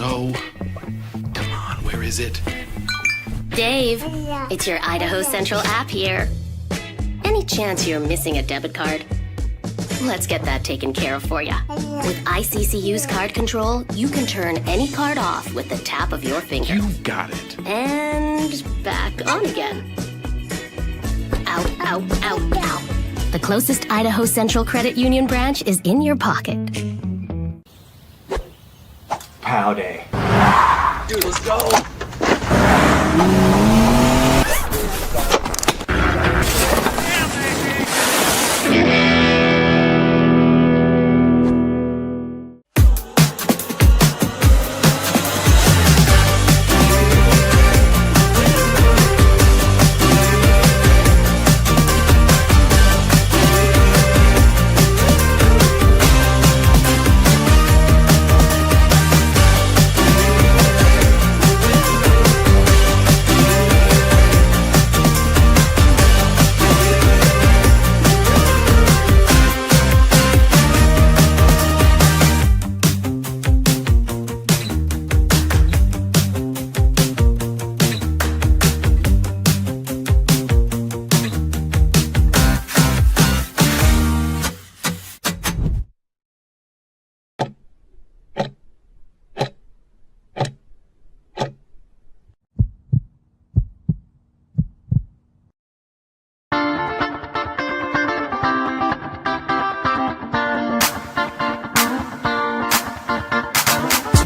So, come on, where is it? Dave, it's your Idaho Central app here. Any chance you're missing a debit card? Let's get that taken care of for you. With ICCU's card control, you can turn any card off with the tap of your finger. You got it. And back on again. Out, out, out, out. The closest Idaho Central Credit Union branch is in your pocket. Pow day. Dude, let's go.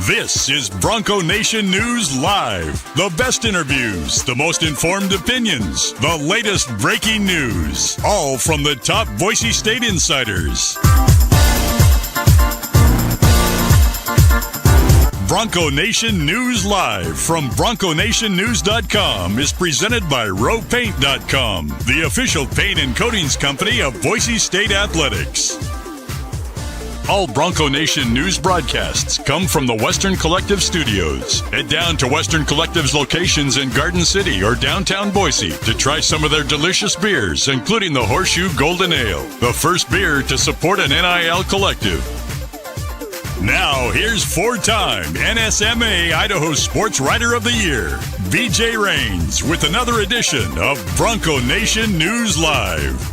This is Bronco Nation News Live. The best interviews, the most informed opinions, the latest breaking news, all from the top Boise State insiders. Bronco Nation News Live from BroncoNationNews.com is presented by RowPaint.com, the official paint and coatings company of Boise State Athletics. All Bronco Nation news broadcasts come from the Western Collective Studios. Head down to Western Collective's locations in Garden City or downtown Boise to try some of their delicious beers, including the Horseshoe Golden Ale, the first beer to support an NIL collective. Now, here's four-time NSMA Idaho Sports Writer of the Year, BJ Rains, with another edition of Bronco Nation News Live.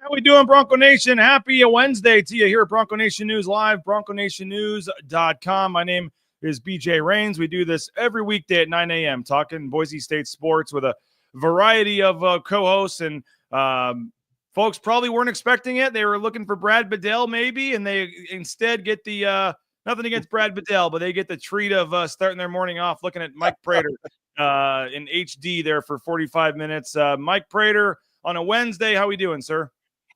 How we doing, Bronco Nation? Happy Wednesday to you here at Bronco Nation News Live, BroncoNationNews.com. My name is BJ Rains. We do this every weekday at 9 a.m., talking Boise State sports with a variety of co-hosts. And folks probably weren't expecting it. They were looking for Brad Bedell maybe, and they instead get the nothing against Brad Bedell, but they get the treat of starting their morning off looking at Mike Prater in HD there for 45 minutes. Mike Prater on a Wednesday. How we doing, sir?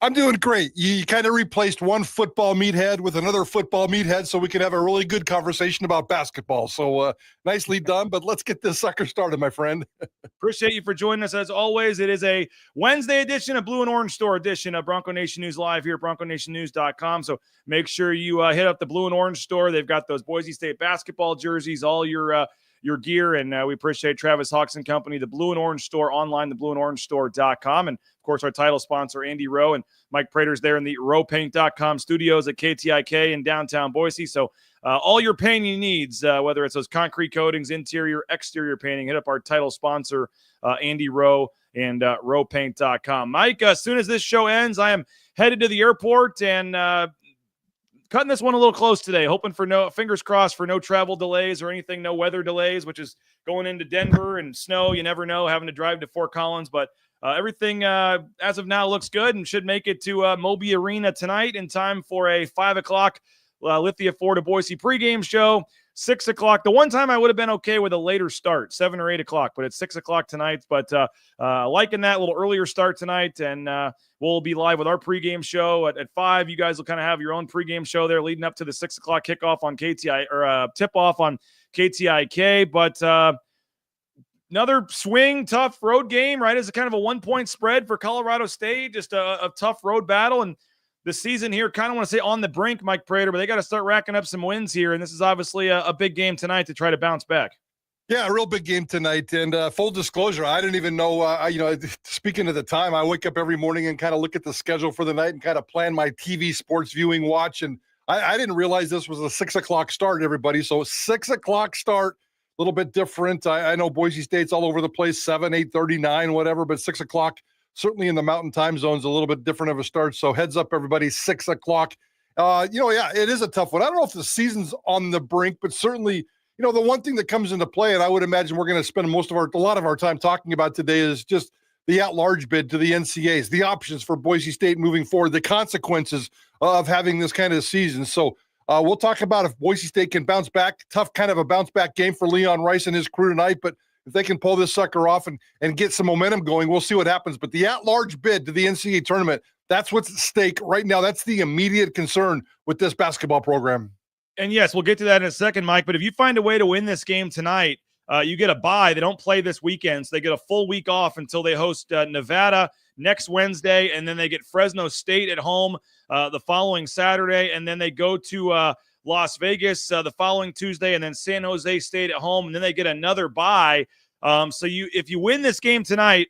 I'm doing great. You kind of replaced one football meathead with another football meathead so we can have a really good conversation about basketball. So nicely done, but let's get this sucker started, my friend. Appreciate you for joining us as always. It is a Wednesday edition, a blue and orange store edition of Bronco Nation News Live here at BroncoNationNews.com. So make sure you hit up the blue and orange store. They've got those Boise State basketball jerseys, all your gear, and we appreciate Travis Hawks and company, the blue and orange store online, theblueandorangestore.com. And of course, our title sponsor, Andy Rowe, and Mike Prater's there in the RowPaint.com studios at KTIK in downtown Boise. So all your painting needs, whether it's those concrete coatings, interior, exterior painting, hit up our title sponsor, Andy Rowe, and RowPaint.com. Mike, as soon as this show ends, I am headed to the airport and cutting this one a little close today, hoping for fingers crossed for no travel delays or anything, no weather delays, which is going into Denver and snow. You never know, having to drive to Fort Collins, but everything as of now looks good and should make it to Moby Arena tonight in time for a 5 o'clock Lithia Ford to Boise pregame show. 6 o'clock. The one time I would have been okay with a later start, 7 or 8 o'clock, but it's 6 o'clock tonight. But liking that little earlier start tonight, and we'll be live with our pregame show at 5. You guys will kind of have your own pregame show there leading up to the 6 o'clock kickoff on KTI or tip-off on KTIK. But another swing, tough road game, right? As a kind of a 1-point spread for Colorado State, just a tough road battle. And the season here, kind of want to say on the brink, Mike Prater, but they got to start racking up some wins here. And this is obviously a big game tonight to try to bounce back. Yeah, a real big game tonight. And full disclosure, I didn't even know, speaking of the time, I wake up every morning and kind of look at the schedule for the night and kind of plan my TV sports viewing watch. And I didn't realize this was a 6 o'clock start, everybody. So 6 o'clock start, a little bit different. I know Boise State's all over the place, 7, 8:39, whatever, but 6 o'clock, certainly in the mountain time zones, a little bit different of a start. So heads up, everybody, 6 o'clock. It is a tough one. I don't know if the season's on the brink, but certainly, the one thing that comes into play, and I would imagine we're going to spend a lot of our time talking about today, is just the at-large bid to the NCAAs, the options for Boise State moving forward, the consequences of having this kind of season. So we'll talk about if Boise State can bounce back. Tough kind of a bounce-back game for Leon Rice and his crew tonight, but if they can pull this sucker off and get some momentum going, we'll see what happens. But the at-large bid to the NCAA tournament, that's what's at stake right now. That's the immediate concern with this basketball program. And yes, we'll get to that in a second, Mike. But if you find a way to win this game tonight, you get a bye. They don't play this weekend, so they get a full week off until they host Nevada next Wednesday, and then they get Fresno State at home the following Saturday, and then they go to Las Vegas the following Tuesday, and then San Jose State at home, and then they get another bye. If you win this game tonight,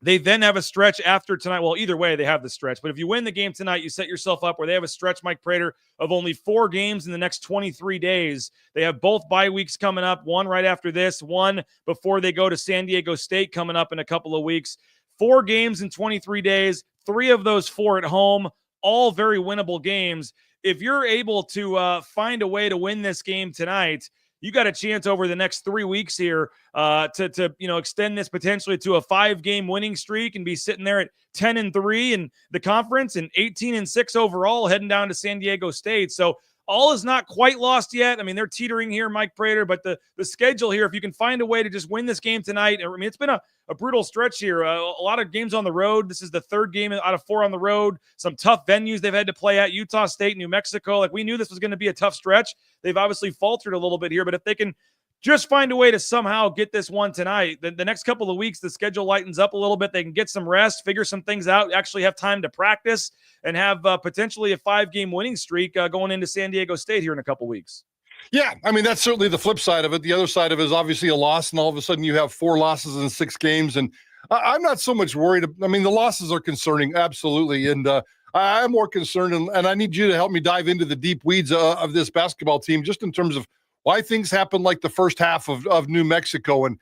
they then have a stretch after tonight. Well, either way, they have the stretch. But if you win the game tonight, you set yourself up where they have a stretch, Mike Prater, of only 4 games in the next 23 days. They have both bye weeks coming up, one right after this, one before they go to San Diego State coming up in a couple of weeks. 4 games in 23 days, 3 of those 4 at home, all very winnable games. If you're able to find a way to win this game tonight, you got a chance over the next 3 weeks here to extend this potentially to a 5-game winning streak and be sitting there at 10-3 in the conference and 18-6 overall, heading down to San Diego State. So all is not quite lost yet. I mean, they're teetering here, Mike Prater, but the schedule here, if you can find a way to just win this game tonight, I mean, it's been a brutal stretch here. A lot of games on the road. This is the 3rd game out of 4 on the road. Some tough venues they've had to play at, Utah State, New Mexico. Like, we knew this was going to be a tough stretch. They've obviously faltered a little bit here, but if they can just find a way to somehow get this one tonight, the next couple of weeks, the schedule lightens up a little bit. They can get some rest, figure some things out, actually have time to practice, and have potentially a 5-game winning streak going into San Diego State here in a couple of weeks. Yeah, I mean, that's certainly the flip side of it. The other side of it is obviously a loss, and all of a sudden you have 4 losses in 6 games. And I'm not so much worried. I mean, the losses are concerning, absolutely. And I'm more concerned, and I need you to help me dive into the deep weeds of this basketball team, just in terms of why things happen like the first half of New Mexico, and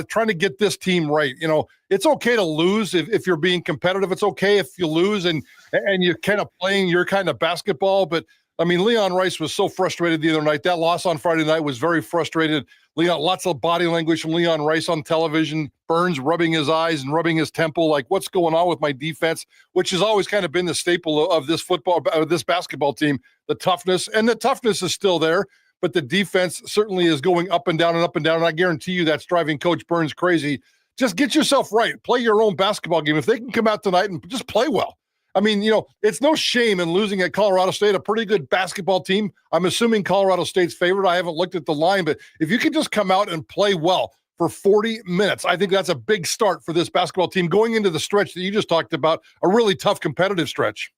trying to get this team right. It's okay to lose if you're being competitive. It's okay if you lose and you're kind of playing your kind of basketball. But I mean, Leon Rice was so frustrated the other night. That loss on Friday night was very frustrated. Lots of body language from Leon Rice on television. Burns rubbing his eyes and rubbing his temple, like, what's going on with my defense? Which has always kind of been the staple of this basketball team. The toughness is still there, but the defense certainly is going up and down and up and down. And I guarantee you that's driving Coach Burns crazy. Just get yourself right. Play your own basketball game. If they can come out tonight and just play well. I mean, it's no shame in losing at Colorado State, a pretty good basketball team. I'm assuming Colorado State's favorite. I haven't looked at the line, but if you can just come out and play well for 40 minutes, I think that's a big start for this basketball team going into the stretch that you just talked about, a really tough competitive stretch.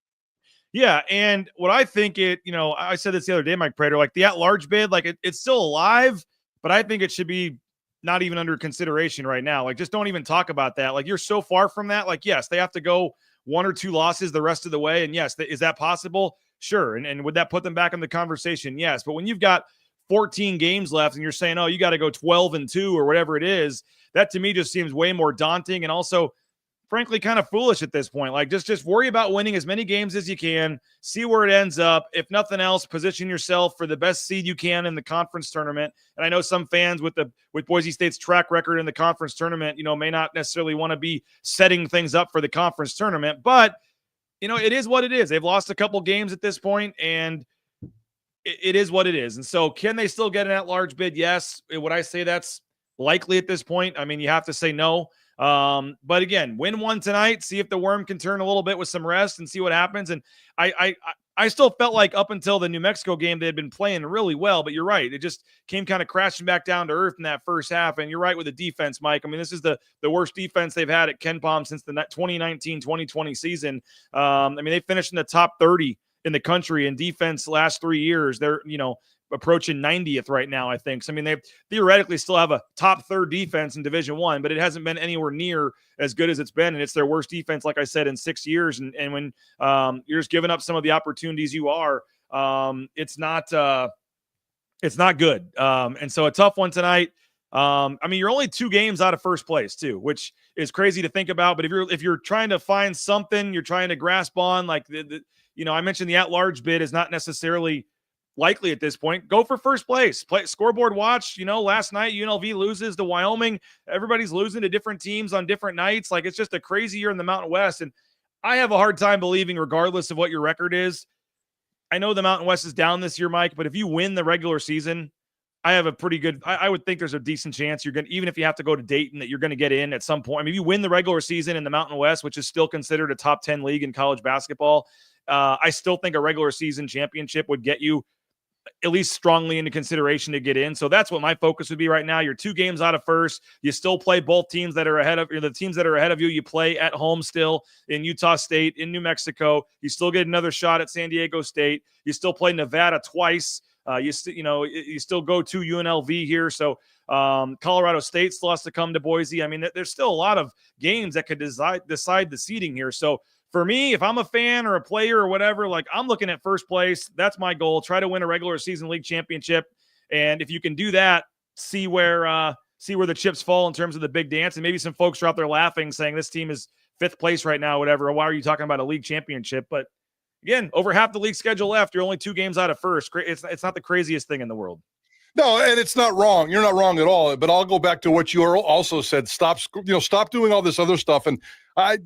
Yeah, and what I think I said this the other day, Mike Prater, like the at-large bid, like it's still alive, but I think it should be not even under consideration right now. Like, just don't even talk about that. Like, you're so far from that. Like, yes, they have to go 1 or 2 losses the rest of the way. And yes, is that possible? Sure. And would that put them back in the conversation? Yes. But when you've got 14 games left and you're saying, oh, you got to go 12-2 or whatever it is, that to me just seems way more daunting and also, frankly, kind of foolish at this point. Like, just worry about winning as many games as you can, see where it ends up. If nothing else, position yourself for the best seed you can in the conference tournament. And I know some fans with Boise State's track record in the conference tournament, may not necessarily want to be setting things up for the conference tournament, but it is what it is. They've lost a couple games at this point, and it is what it is. And so can they still get an at-large bid? Yes. Would I say that's likely at this point? I mean, you have to say no. But again, win one tonight, see if the worm can turn a little bit with some rest and see what happens. And I still felt like up until the New Mexico game, they had been playing really well, but you're right. It just came kind of crashing back down to earth in that first half. And you're right with the defense, Mike. I mean, this is the worst defense they've had at KenPom since the 2019-2020 season. I mean, they finished in the top 30 in the country in defense last 3 years. They're, approaching 90th right now, I think. So, I mean, they theoretically still have a top 3rd defense in Division I, but it hasn't been anywhere near as good as it's been. And it's their worst defense, like I said, in 6 years. And when you're just giving up some of the opportunities you are, it's not good. And so a tough one tonight. I mean, you're only 2 games out of first place too, which is crazy to think about. But if you're trying to find something, you're trying to grasp on, like I mentioned the at-large bid is not necessarily likely at this point. Go for first place. Play scoreboard watch. Last night UNLV loses to Wyoming. Everybody's losing to different teams on different nights. Like, it's just a crazy year in the Mountain West, and I have a hard time believing, regardless of what your record is. I know the Mountain West is down this year, Mike, but if you win the regular season, I have a pretty good, I would think there's a decent chance you're going to, even if you have to go to Dayton, that you're going to get in at some point. I mean, if you win the regular season in the Mountain West, which is still considered a top 10 league in college basketball, I still think a regular season championship would get you at least strongly into consideration to get in. So that's what my focus would be right now. You're 2 games out of first. You still play both teams that are ahead of the teams that are ahead of you. You play at home still in Utah State, in New Mexico. You still get another shot at San Diego State. You still play Nevada twice. You still go to UNLV here. So Colorado State still has to come to Boise. I mean, there's still a lot of games that could decide the seeding here. So for me, if I'm a fan or a player or whatever, like, I'm looking at first place. That's my goal. Try to win a regular season league championship. And if you can do that, see where the chips fall in terms of the big dance. And maybe some folks are out there laughing, saying this team is 5th place right now, whatever. Why are you talking about a league championship? But again, over half the league schedule left. You're only 2 games out of first. It's not the craziest thing in the world. No, and it's not wrong. You're not wrong at all. But I'll go back to what you also said. Stop doing all this other stuff. And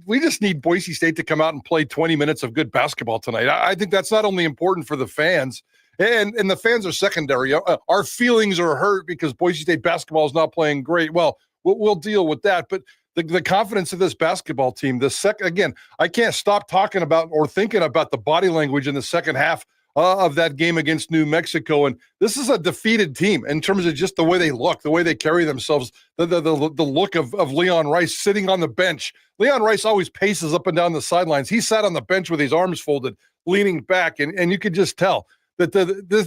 we just need Boise State to come out and play 20 minutes of good basketball tonight. I think that's not only important for the fans, and the fans are secondary. Our feelings are hurt because Boise State basketball is not playing great. Well, we'll deal with that. But the confidence of this basketball team, again, I can't stop talking about or thinking about the body language in the second half of that game against New Mexico. And this is a defeated team in terms of just the way they look, the way they carry themselves, the look of Leon Rice sitting on the bench. Leon Rice always paces up and down the sidelines. He sat on the bench with his arms folded, leaning back, and you could just tell that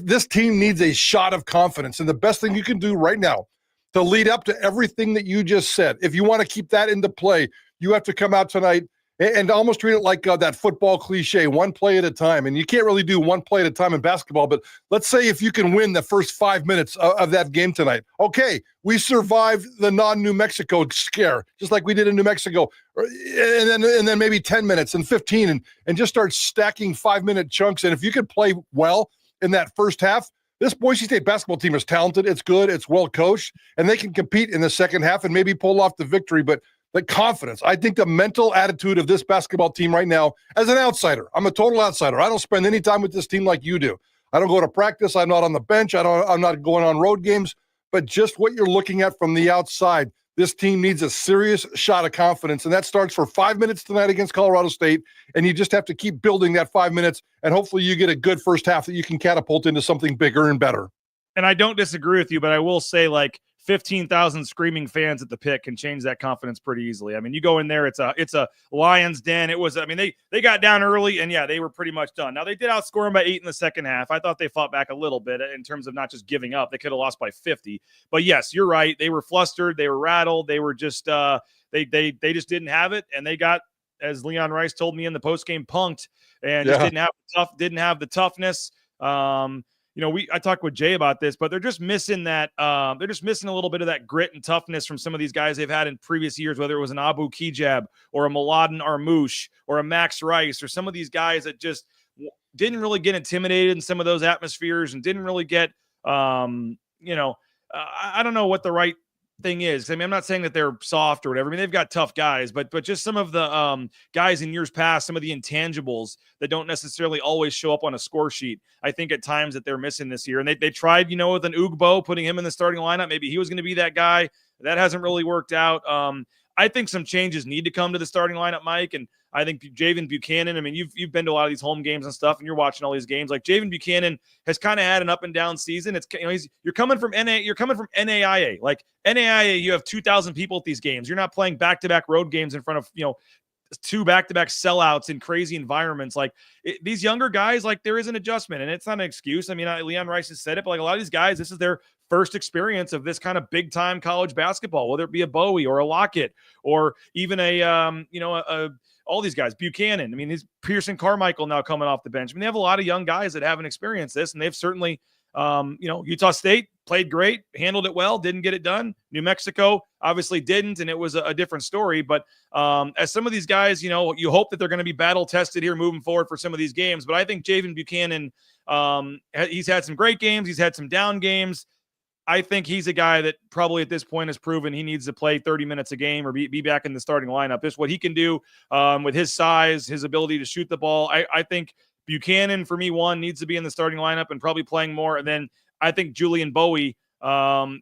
this team needs a shot of confidence. And the best thing you can do right now to lead up to everything that you just said, if you want to keep that into play, you have to come out tonight and almost treat it like that football cliche, one play at a time. And you can't really do one play at a time in basketball, but let's say if you can win the first 5 minutes of that game tonight. Okay, we survived the non-New Mexico scare, just like we did in New Mexico. And then maybe 10 minutes and 15 and just start stacking 5-minute chunks. And if you could play well in that first half, this Boise State basketball team is talented, it's good, it's well coached, and they can compete in the second half and maybe pull off the victory. But the confidence, I think the mental attitude of this basketball team right now, as an outsider, I'm a total outsider. I don't spend any time with this team like you do. I don't go to practice. I'm not on the bench. I'm not going on road games. But just what you're looking at from the outside, this team needs a serious shot of confidence, and that starts for 5 minutes tonight against Colorado State, and you just have to keep building that 5 minutes, and hopefully you get a good first half that you can catapult into something bigger and better. And I don't disagree with you, but I will say, like, 15,000 screaming fans at the pit can change that confidence pretty easily. I mean, you go in there, it's a lion's den. They got down early, and yeah, they were pretty much done. Now, they did outscore them by 8 in the second half. I thought they fought back a little bit in terms of not just giving up. They could have lost by 50. But yes, you're right. They were flustered. They were rattled. They were just they just didn't have it, and they got, as Leon Rice told me in the postgame, punked, and just didn't have the toughness. I talked with Jay about this, but they're just missing that. They're just missing a little bit of that grit and toughness from some of these guys they've had in previous years, whether it was an Abu Kijab or a Mladen Armouche or a Max Rice or some of these guys that just didn't really get intimidated in some of those atmospheres and didn't really get, I don't know what the right thing is. I mean, I'm not saying that they're soft or whatever. I mean, they've got tough guys, but just some of the guys in years past, some of the intangibles that don't necessarily always show up on a score sheet, I think at times that they're missing this year. And they tried, with an Ugbo, putting him in the starting lineup. Maybe he was going to be that guy. That hasn't really worked out. I think some changes need to come to the starting lineup, Mike. And I think Javen Buchanan, I mean, you've been to a lot of these home games and stuff, and you're watching all these games. Like, Javen Buchanan has kind of had an up and down season. It's, you're coming from NAIA. Like, NAIA, you have 2,000 people at these games. You're not playing back-to-back road games in front of, 2 back-to-back sellouts in crazy environments. Like, these younger guys, like, there is an adjustment, and it's not an excuse. I mean, Leon Rice has said it, but like a lot of these guys, this is their first experience of this kind of big time college basketball, whether it be a Bowie or a Lockett or even all these guys, Buchanan. I mean, he's Pearson Carmichael now coming off the bench. I mean, they have a lot of young guys that haven't experienced this, and they've certainly, Utah State played great, handled it well, didn't get it done. New Mexico obviously didn't, and it was a different story. But as some of these guys, you hope that they're going to be battle tested here moving forward for some of these games. But I think Javen Buchanan, he's had some great games. He's had some down games. I think he's a guy that probably at this point has proven he needs to play 30 minutes a game or be back in the starting lineup. This is what he can do with his size, his ability to shoot the ball. I think Buchanan, for me, needs to be in the starting lineup and probably playing more. And then I think Julian Bowie,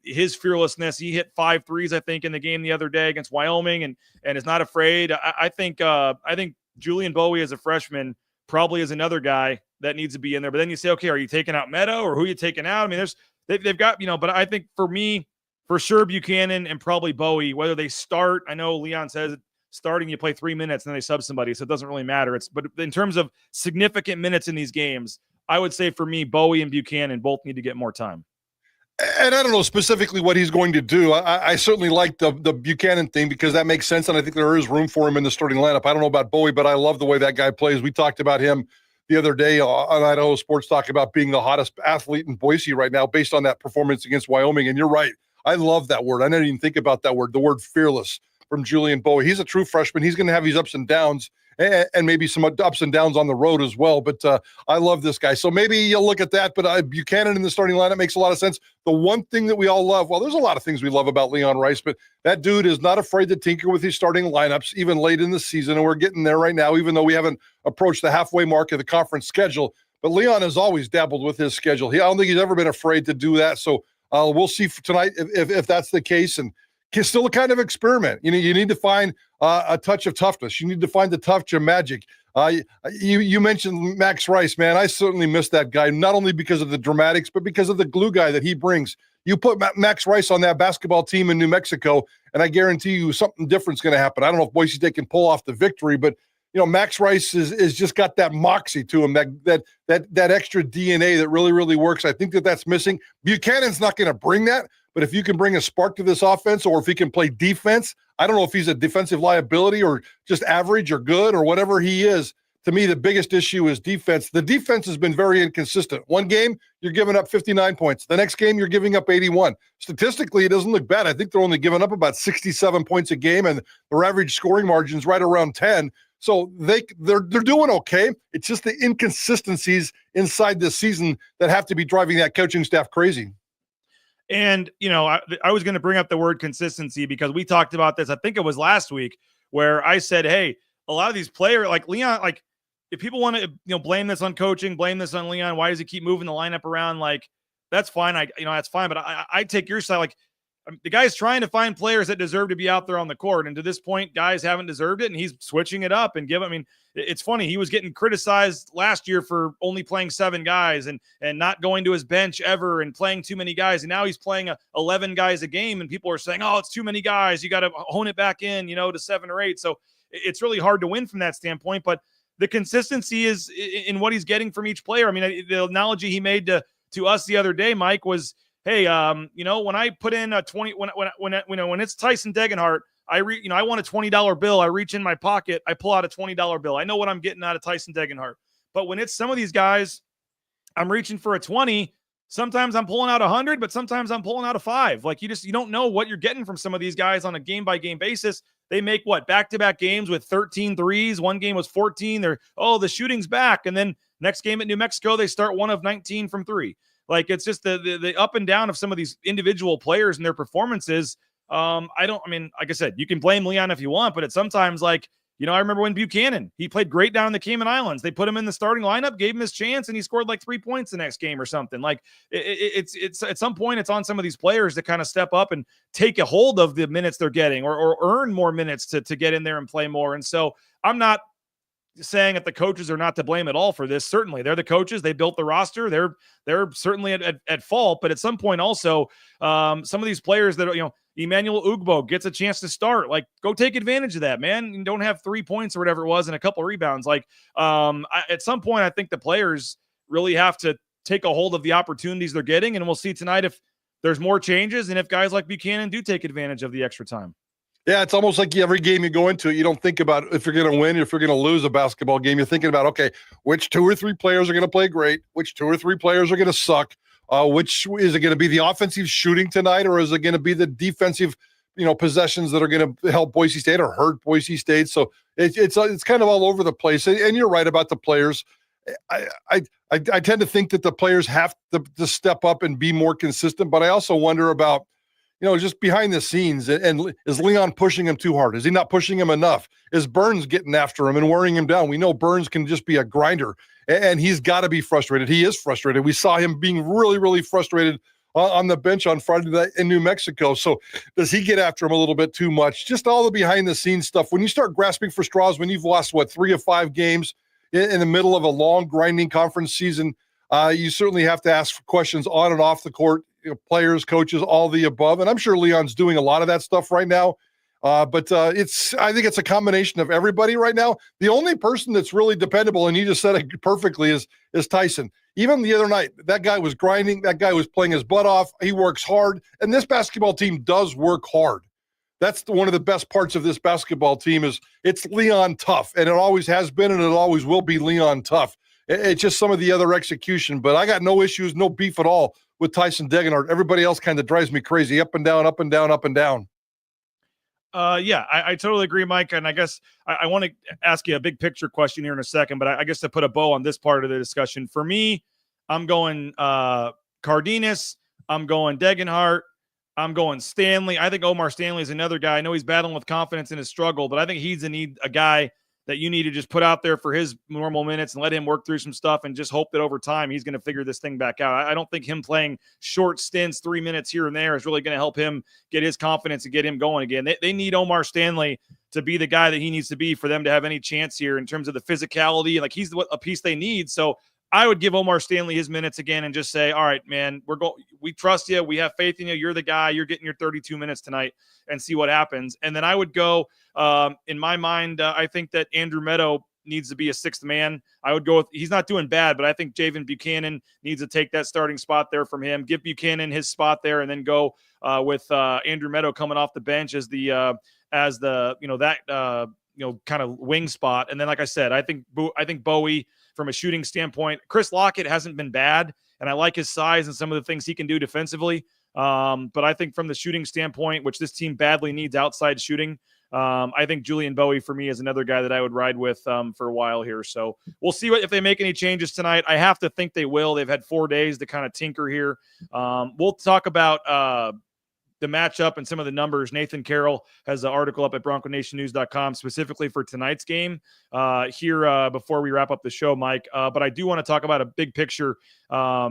his fearlessness, he hit 5 threes, I think, in the game the other day against Wyoming and is not afraid. I think Julian Bowie as a freshman probably is another guy that needs to be in there. But then you say, okay, are you taking out Meadow or who are you taking out? I mean, they've got, but I think for me, for sure, Buchanan and probably Bowie, whether they start, I know Leon says starting, you play 3 minutes and then they sub somebody, so it doesn't really matter. But in terms of significant minutes in these games, I would say for me, Bowie and Buchanan both need to get more time. And I don't know specifically what he's going to do. I certainly like the Buchanan thing because that makes sense, and I think there is room for him in the starting lineup. I don't know about Bowie, but I love the way that guy plays. We talked about him the other day on Idaho Sports Talk about being the hottest athlete in Boise right now based on that performance against Wyoming. And you're right. I love that word. I didn't even think about that word, the word fearless from Julian Bowie. He's a true freshman. He's going to have these ups and downs and maybe some ups and downs on the road as well. But I love this guy. So maybe you'll look at that. But Buchanan in the starting lineup makes a lot of sense. The one thing that we all love, well, there's a lot of things we love about Leon Rice, but that dude is not afraid to tinker with his starting lineups, even late in the season. And we're getting there right now, even though we haven't approached the halfway mark of the conference schedule. But Leon has always dabbled with his schedule. I don't think he's ever been afraid to do that. So we'll see for tonight if that's the case. And it's still a kind of experiment. You need to find a touch of toughness. You need to find the touch of magic. You mentioned Max Rice, man. I certainly miss that guy, not only because of the dramatics, but because of the glue guy that he brings. You put Max Rice on that basketball team in New Mexico, and I guarantee you something different's going to happen. I don't know if Boise State can pull off the victory, but Max Rice is just got that moxie to him, that extra DNA that really, really works. I think that's missing. Buchanan's not going to bring that, but if you can bring a spark to this offense, or if he can play defense, I don't know if he's a defensive liability or just average or good or whatever he is. To me, the biggest issue is defense. The defense has been very inconsistent. One game, you're giving up 59 points. The next game, you're giving up 81. Statistically, it doesn't look bad. I think they're only giving up about 67 points a game, and their average scoring margin's right around 10. So they're doing okay. It's just the inconsistencies inside this season that have to be driving that coaching staff crazy. And, I was going to bring up the word consistency because we talked about this, I think it was last week, where I said, hey, a lot of these players like Leon, like if people want to, blame this on coaching, blame this on Leon, why does he keep moving the lineup around? Like, that's fine. That's fine. But I take your side. Like, the guy's trying to find players that deserve to be out there on the court. And to this point, guys haven't deserved it. And he's switching it up and it's funny. He was getting criticized last year for only playing 7 guys and not going to his bench ever and playing too many guys. And now he's playing 11 guys a game. And people are saying, oh, it's too many guys. You got to hone it back in, to 7 or 8. So it's really hard to win from that standpoint. But the consistency is in what he's getting from each player. I mean, the analogy he made to us the other day, Mike, was, hey, when I put in a 20, when it's Tyson Degenhart, I want a $20 bill. I reach in my pocket, I pull out a $20 bill. I know what I'm getting out of Tyson Degenhart. But when it's some of these guys, I'm reaching for a 20. Sometimes I'm pulling out 100, but sometimes I'm pulling out a 5. Like you don't know what you're getting from some of these guys on a game by game basis. They make back-to-back games with 13 threes. One game was 14. The shooting's back. And then next game at New Mexico, they start 1 of 19 from 3. Like it's just the up and down of some of these individual players and their performances. Like I said, you can blame Leon if you want, but it's sometimes like, I remember when Buchanan, he played great down in the Cayman Islands. They put him in the starting lineup, gave him his chance, and he scored like 3 points the next game or something. Like it's at some point, it's on some of these players to kind of step up and take a hold of the minutes they're getting or earn more minutes to get in there and play more. And so I'm not saying that the coaches are not to blame at all for this. Certainly they're the coaches. They built the roster. They're certainly at fault, but at some point also some of these players that, Emmanuel Ugbo gets a chance to start, like go take advantage of that, man. You don't have 3 points or whatever it was and a couple rebounds. Like at some point, I think the players really have to take a hold of the opportunities they're getting. And we'll see tonight if there's more changes, and if guys like Buchanan do take advantage of the extra time. Yeah, it's almost like every game you go into, you don't think about if you're going to win, if you're going to lose a basketball game. You're thinking about, okay, which 2 or 3 players are going to play great, which 2 or 3 players are going to suck, which is it going to be the offensive shooting tonight, or is it going to be the defensive, possessions that are going to help Boise State or hurt Boise State? So it's kind of all over the place. And you're right about the players. I tend to think that the players have to step up and be more consistent, but I also wonder about, just behind the scenes, and is Leon pushing him too hard? Is he not pushing him enough? Is Burns getting after him and wearing him down? We know Burns can just be a grinder, and he's got to be frustrated. He is frustrated. We saw him being really, really frustrated on the bench on Friday night in New Mexico. So does he get after him a little bit too much? Just all the behind the scenes stuff. When you start grasping for straws, when you've lost, 3 of 5 games in the middle of a long grinding conference season, you certainly have to ask questions on and off the court. Players, coaches, all the above. And I'm sure Leon's doing a lot of that stuff right now. But I think it's a combination of everybody right now. The only person that's really dependable, and you just said it perfectly, is Tyson. Even the other night, that guy was grinding. That guy was playing his butt off. He works hard. And this basketball team does work hard. That's one of the best parts of this basketball team is it's Leon tough. And it always has been, and it always will be Leon tough. It's just some of the other execution. But I got no issues, no beef at all with Tyson Degenhardt. Everybody else kind of drives me crazy, up and down, up and down, up and down. Yeah, I totally agree, Mike. And I guess I want to ask you a big picture question here in a second, but I guess to put a bow on this part of the discussion, for me, I'm going Cardenas, I'm going Degenhardt, I'm going Stanley. I think Omar Stanley is another guy. I know he's battling with confidence in his struggle, but I think he's a guy that you need to just put out there for his normal minutes and let him work through some stuff and just hope that over time he's going to figure this thing back out. I don't think him playing short stints, 3 minutes here and there is really going to help him get his confidence and get him going again. They need Omar Stanley to be the guy that he needs to be for them to have any chance here in terms of the physicality. Like he's a piece they need. So I would give Omar Stanley his minutes again and just say, all right, man, we trust you. We have faith in you. You're the guy. You're getting your 32 minutes tonight and see what happens. And then I would go, in my mind, I think that Andrew Meadow needs to be a 6th man. I would go with, he's not doing bad, but I think Javen Buchanan needs to take that starting spot there from him. Give Buchanan his spot there and then go with Andrew Meadow coming off the bench as the kind of wing spot. And then, like I said, I think Bowie, from a shooting standpoint, Chris Lockett hasn't been bad, and I like his size and some of the things he can do defensively. But I think from the shooting standpoint, which this team badly needs outside shooting, I think Julian Bowie for me is another guy that I would ride with for a while here. So we'll see if they make any changes tonight. I have to think they will. They've had 4 days to kind of tinker here. We'll talk about the matchup and some of the numbers. Nathan Carroll has an article up at BroncoNationNews.com specifically for tonight's game here before we wrap up the show, Mike. But I do want to talk about a big picture,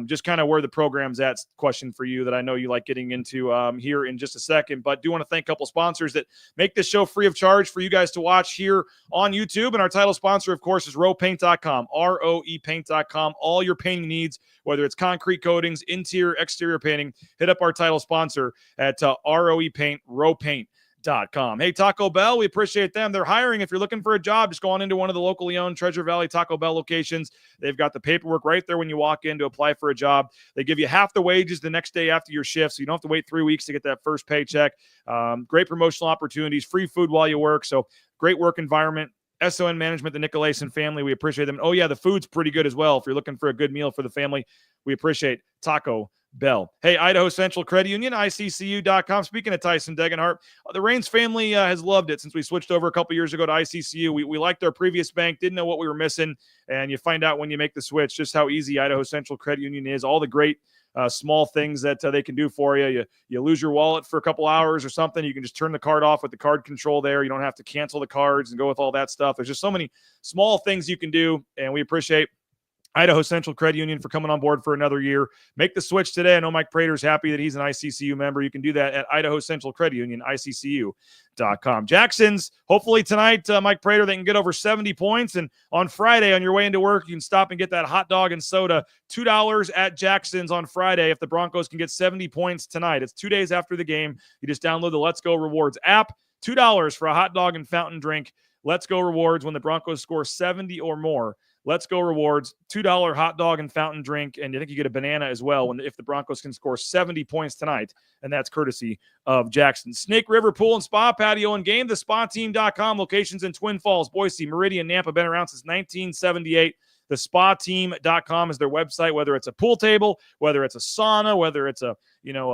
just kind of where the program's at question for you that I know you like getting into here in just a second. But do want to thank a couple sponsors that make this show free of charge for you guys to watch here on YouTube. And our title sponsor, of course, is RoePaint.com, ROEPaint.com. All your painting needs, whether it's concrete coatings, interior, exterior painting, hit up our title sponsor at ROE Paint, RoePaint.com. Hey, Taco Bell, we appreciate them. They're hiring. If you're looking for a job, just go on into one of the locally owned Treasure Valley Taco Bell locations. They've got the paperwork right there when you walk in to apply for a job. They give you half the wages the next day after your shift, so you don't have to wait 3 weeks to get that first paycheck. Great promotional opportunities, free food while you work, so great work environment. SON Management, the Nicolason family, we appreciate them. Oh, yeah, the food's pretty good as well. If you're looking for a good meal for the family, we appreciate Taco Bell. Hey, Idaho Central Credit Union, ICCU.com. Speaking of Tyson Degenhardt, the Raines family has loved it since we switched over a couple years ago to ICCU. We liked their previous bank, didn't know what we were missing, and you find out when you make the switch just how easy Idaho Central Credit Union is, all the great small things that they can do for you. You lose your wallet for a couple hours or something, you can just turn the card off with the card control there. You don't have to cancel the cards and go with all that stuff. There's just so many small things you can do, and we appreciate Idaho Central Credit Union for coming on board for another year. Make the switch today. I know Mike Prater is happy that he's an ICCU member. You can do that at Idaho Central Credit Union, ICCU.com. Jackson's, hopefully tonight, Mike Prater, they can get over 70 points. And on Friday, on your way into work, you can stop and get that hot dog and soda. $2 at Jackson's on Friday if the Broncos can get 70 points tonight. It's 2 days after the game. You just download the Let's Go Rewards app. $2 for a hot dog and fountain drink. Let's Go Rewards when the Broncos score 70 or more Let's Go rewards, $2 hot dog and fountain drink, and I think you get a banana as well if the Broncos can score 70 points tonight, and that's courtesy of Jackson. Snake River Pool and Spa, Patio and Game, thespateam.com, locations in Twin Falls, Boise, Meridian, Nampa, been around since 1978. Thespateam.com is their website, whether it's a pool table, whether it's a sauna, whether it's a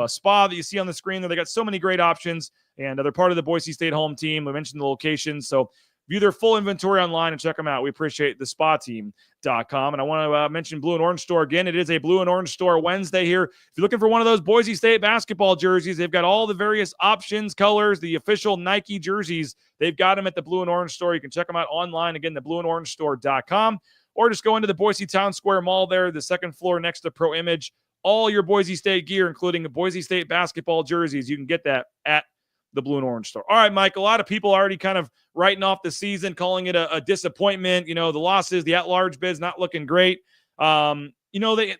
spa that you see on the screen there. They got so many great options, and they're part of the Boise State home team. We mentioned the locations, so view their full inventory online and check them out. We appreciate thespateam.com. And I want to mention Blue and Orange Store again. It is a Blue and Orange Store Wednesday here. If you're looking for one of those Boise State basketball jerseys, they've got all the various options, colors, the official Nike jerseys. They've got them at the Blue and Orange Store. You can check them out online. Again, the blueandorangestore.com. Or just go into the Boise Town Square Mall there, the second floor next to Pro Image. All your Boise State gear, including the Boise State basketball jerseys, you can get that at the Blue and Orange Store. All right, Mike, a lot of people already kind of writing off the season, calling it a disappointment. The losses, the at-large bid's not looking great. You've had the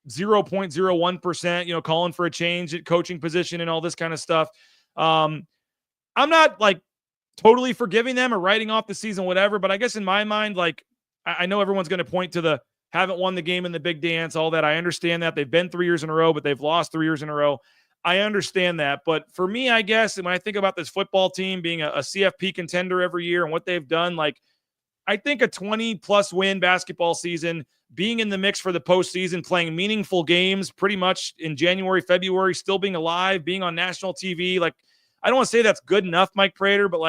0.01%, calling for a change at coaching position and all this kind of stuff. I'm not totally forgiving them or writing off the season, whatever. But I guess in my mind, I know everyone's going to point to the haven't won the game in the big dance, all that. I understand that. They've been 3 years in a row, but they've lost 3 years in a row. I understand that. But for me, I guess, when I think about this football team being a CFP contender every year and what they've done, I think a 20-plus win basketball season, being in the mix for the postseason, playing meaningful games pretty much in January, February, still being alive, being on national TV, I don't want to say that's good enough, Mike Prater, but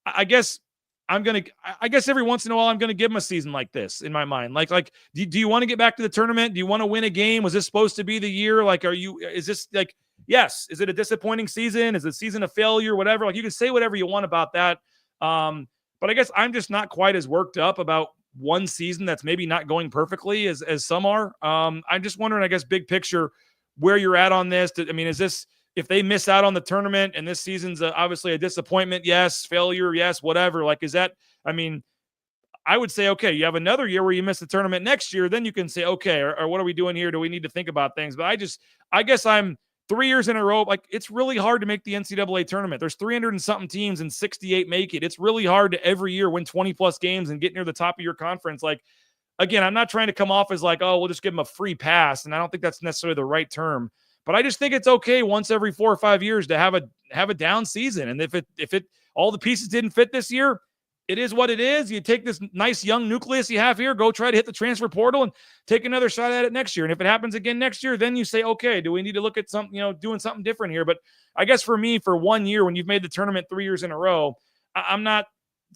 I guess every once in a while I'm going to give them a season like this in my mind. Do you want to get back to the tournament? Do you want to win a game? Was this supposed to be the year? Yes. Is it a disappointing season? Is it a season of failure? Whatever. You can say whatever you want about that. But I guess I'm just not quite as worked up about one season that's maybe not going perfectly as some are. I'm just wondering, I guess, big picture, where you're at on this. Is this, if they miss out on the tournament and this season's obviously a disappointment, yes, failure, yes, whatever, is that, I would say, okay, you have another year where you miss the tournament next year, then you can say, okay, or what are we doing here? Do we need to think about things? But I guess I'm 3 years in a row. It's really hard to make the NCAA tournament. There's 300 and something teams and 68 make it. It's really hard to every year win 20 plus games and get near the top of your conference. Again, I'm not trying to come off as we'll just give them a free pass. And I don't think that's necessarily the right term. But I just think it's okay once every 4 or 5 years to have a down season. And if it all the pieces didn't fit this year, it is what it is. You take this nice young nucleus you have here, go try to hit the transfer portal and take another shot at it next year. And if it happens again next year, then you say, okay, do we need to look at something, doing something different here? But I guess for me, for 1 year, when you've made the tournament 3 years in a row, I'm not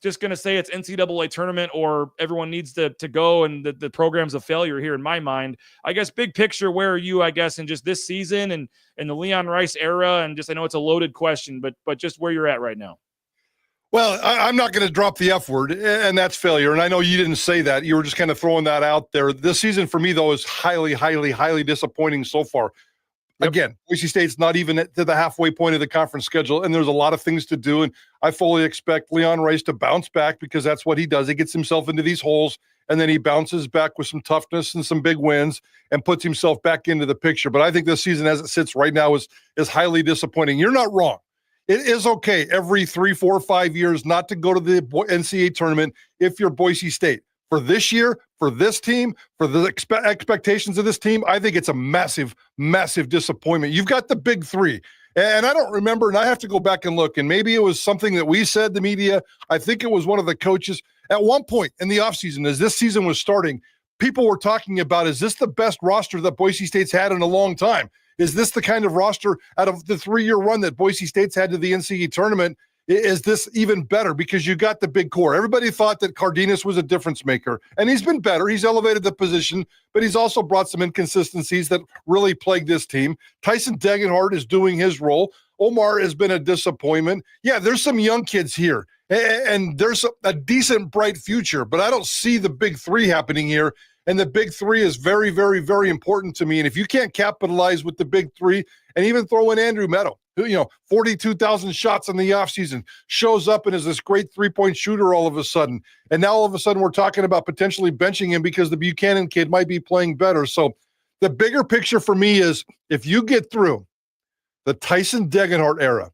just going to say it's NCAA tournament or everyone needs to go and the program's a failure here in my mind. I guess big picture, where are you, I guess, in just this season and the Leon Rice era? And just, I know it's a loaded question, but just where you're at right now. Well, I'm not going to drop the F word, and that's failure. And I know you didn't say that. You were just kind of throwing that out there. This season for me, though, is highly, highly, highly disappointing so far. Yep. Again, Boise State's not even to the halfway point of the conference schedule, and there's a lot of things to do. And I fully expect Leon Rice to bounce back, because that's what he does. He gets himself into these holes, and then he bounces back with some toughness and some big wins and puts himself back into the picture. But I think this season, as it sits right now, is highly disappointing. You're not wrong. It is okay every 3, 4, 5 years not to go to the NCAA tournament if you're Boise State. For this year, for this team, for the expectations of this team, I think it's a massive, massive disappointment. You've got the big three. And I don't remember, and I have to go back and look, and maybe it was something that we said, the media. I think it was one of the coaches. At one point in the offseason, as this season was starting, people were talking about, is this the best roster that Boise State's had in a long time? Is this the kind of roster out of the 3-year run that Boise State's had to the NCAA tournament? Is this even better? Because you got the big core. Everybody thought that Cardenas was a difference maker, and he's been better. He's elevated the position, but he's also brought some inconsistencies that really plagued this team. Tyson Degenhardt is doing his role. Omar has been a disappointment. Yeah, there's some young kids here, and there's a decent, bright future, but I don't see the big three happening here. And the big three is very, very, very important to me. And if you can't capitalize with the big three, and even throw in Andrew Meadow, who, 42,000 shots in the offseason, shows up and is this great three-point shooter all of a sudden. And now all of a sudden we're talking about potentially benching him because the Buchanan kid might be playing better. So the bigger picture for me is, if you get through the Tyson Degenhardt era,